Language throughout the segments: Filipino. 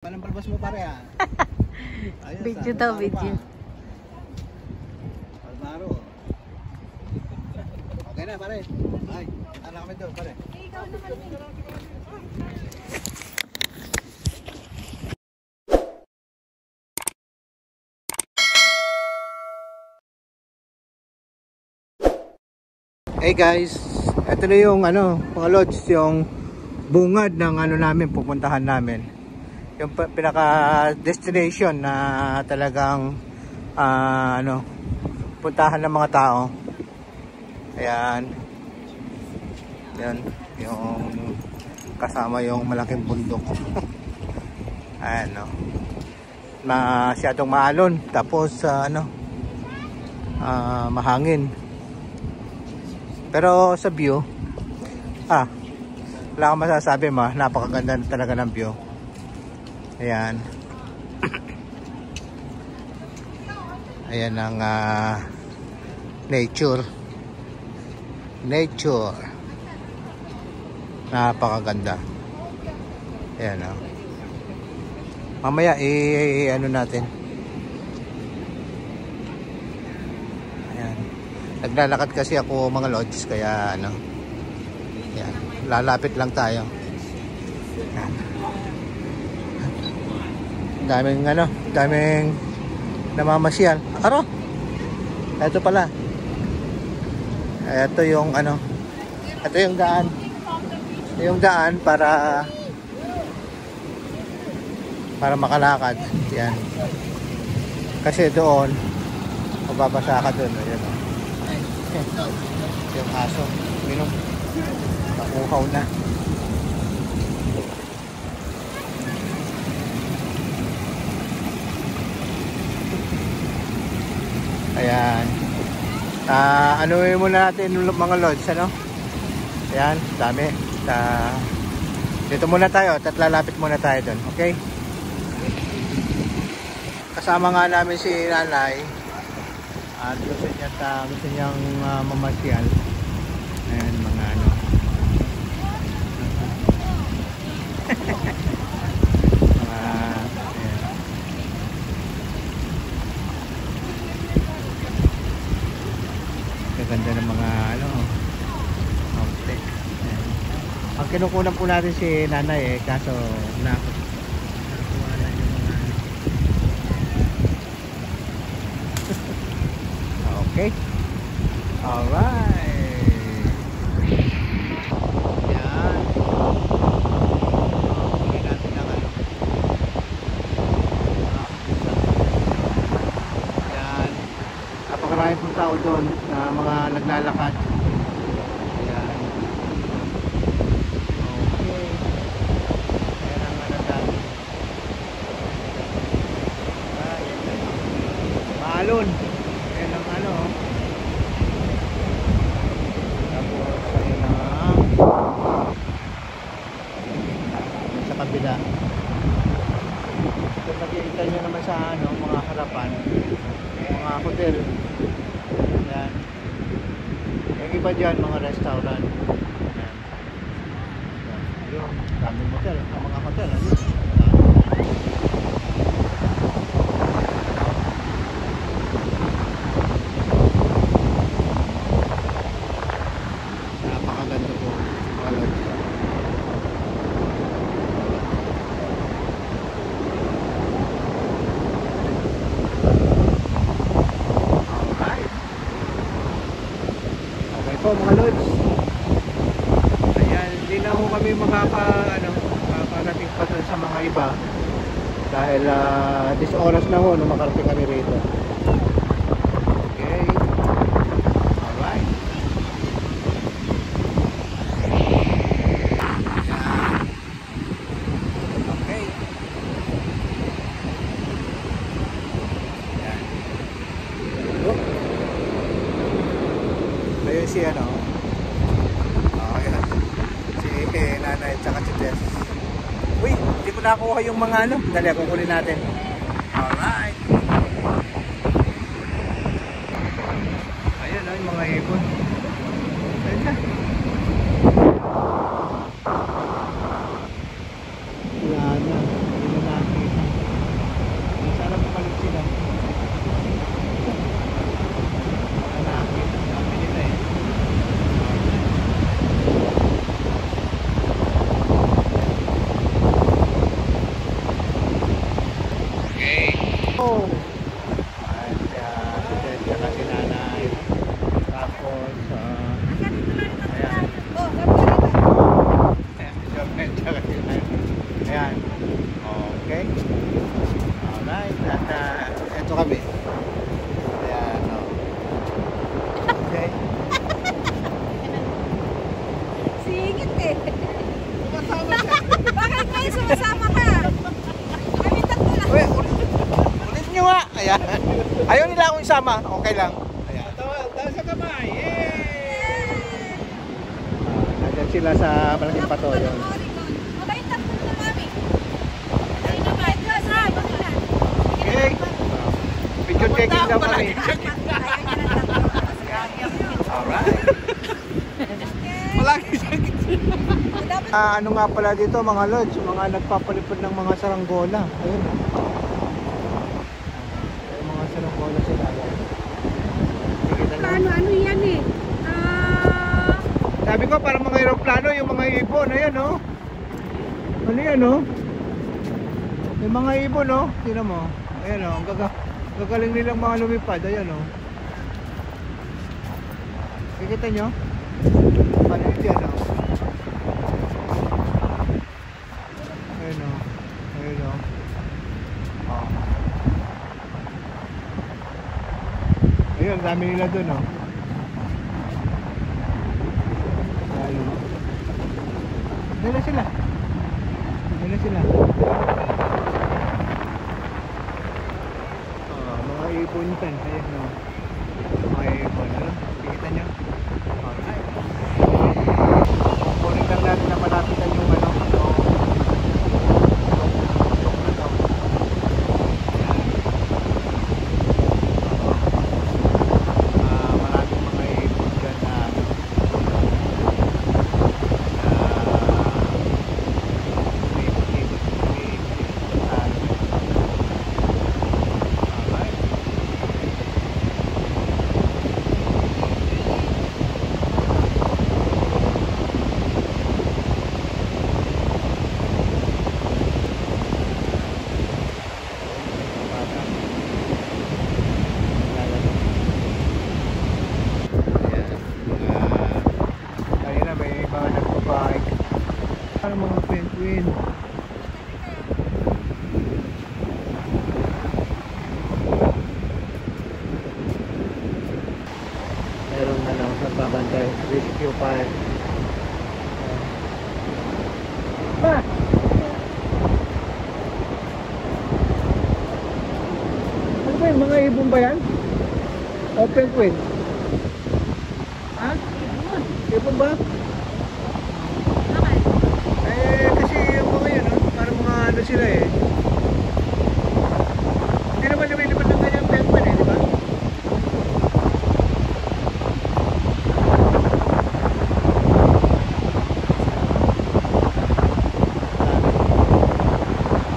Anong palabas mo pare ha? Ayos, Video daw, video. Palmaro. Okay na pare. Ay, ano kami doon pare? Hey guys, ito na yung mga lods, yung bungad ng namin pupuntahan namin. Yung pinaka destination na talagang puntahan ng mga tao. Ayan. Yan, yung kasama yung malaking bundok. Ayan, no. Masyadong maalon, tapos mahangin. Pero sa view, wala akong masasabi, napakaganda talaga ng view. Ayan. Ayan ang nature. Napakaganda. Ayan, mamaya natin. Ayan. Naglalakad kasi ako mga lods, kaya ayan, lalapit lang tayo. Ayan. Daming namamasyal. Ito pala. Ito yung ito yung daan. Yung daan para makalakad. Yan. Kasi doon mababasa ka doon. Ayan. Yung aso. Minom. Nakuhaw na. Ayan. Anuhin muna natin mga lods, Ayan, dami. Dito muna tayo, lalapit muna tayo doon, okay? Kasama nga namin si nanay. At gusto niyang mamasyal. Ayan, mga ganda ng mga mountain. Ang kinukunan po natin si nanay kaso nakuha na yung mga okay, alright. Yan, huli natin ang yan, napakaraming pong tao doon na mga naglalakad. Ayan. Okay. Ayan ang dami. Maalon. Ayan ang tapos ayan sa kabila. Kung nakikita nyo naman sa mga harapan, mga hotel. Ayan. Yung iba dyan, mga restaurant. Ayan. Ayun, daming hotel. Ang mga hotel, napakaganda po, mga lods. Mga lods, ayan, hindi na ho kami makakarating pa sa mga iba dahil 10 oras na ho nung makarating kami rito. Okay, alright. Okay, ayan. Ayun si ayan, si nanay at saka si Tess. Uy, hindi ko nakuha yung mga dali, kukunin natin. Alright. Ayun, yung mga ibon. Ayun na. Wala na. Oh. At sila si nanay. Tapos, ayan. Ayan. Okay. Alright. At ito kami. Ayan. Okay. Singit eh. Bakit kayo sumasama ka? Kami tatlo lang. Ulit nyo nga. Ayan. Ayaw nila akong isama. Okay lang. Ayan. Taas sa kamay. Yay! Nandyan sila sa malaking patoyon. Mabait tatlo na mami. Ay naman. Okay. Video checking daw kami. Alright. Malaki sakit. Ano nga pala dito mga lods, mga nagpapalipad ng mga saranggola. Ayun. Ay, mga saranggola sila. Ano yan eh? Sabi ko parang mga aeroplano, yung mga ibon, ayan oh. Ano yan oh? Yung mga ibon oh, tingnan mo. Ayan oh, gagaling nilang mga lumipad, ayan oh. Kikita nyo? Paano yan oh? Ayun o. Ayun o. Ayun, dami nila dun o. Ayun o. Dala sila. Dala sila. Mga ipon yan. Ayun o. Mga ipon. Ano? Kikita nyo? Alright. Kunin lang natin na malapitan yung ano. Mga penguin. Meron na lang nagbabantay. Rescue fire. Ano ba yun? Mga ibon ba yan? O penguin? Ha? Ibon ba? Kasi yung mga yun, parang mga ano sila eh. Hindi naman lumilipad ng ganyan penguin eh, di ba?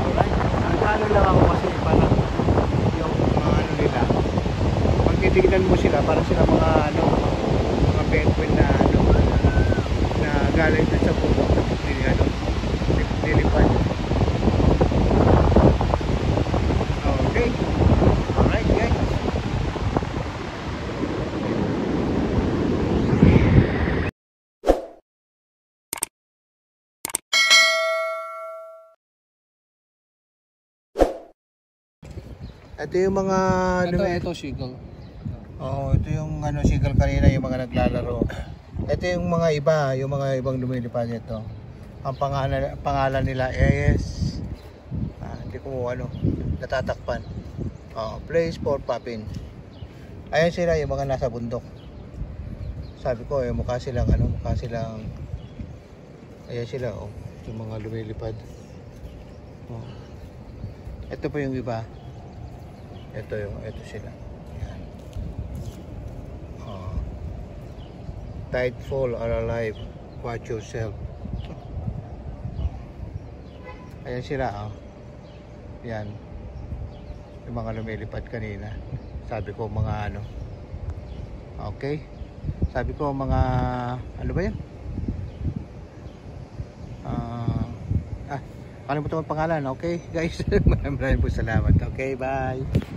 Alright. Ano lang ako kasi parang yung mga ano nila. Pag titignan mo sila, parang sila mga ano, mga penguin na ano, na galing dun sa puno. Ano, nilipad. Okay. Alright guys. Ito yung mga Ito seagull. Oo, ito yung ano seagull kanina, yung mga naglalaro. Ito yung mga iba, yung mga ibang lumilipad ito. Ang pangalan nila is hindi ko ano, natatakpan. Place for Papin. Ayan sila yung mga nasa bundok. Sabi ko mukha silang ano, mukha silang ayan sila yung mga lumilipad. Ito po yung iba. Ito sila. Ayan. Tidefall are alive. Watch yourself. Ayan sila Yan. Yung mga lumilipad kanina. Sabi ko mga ano. Okay. Sabi ko mga ano ba yan? nakalimutan ko ang pangalan. Okay guys, maraming po salamat. Okay, bye.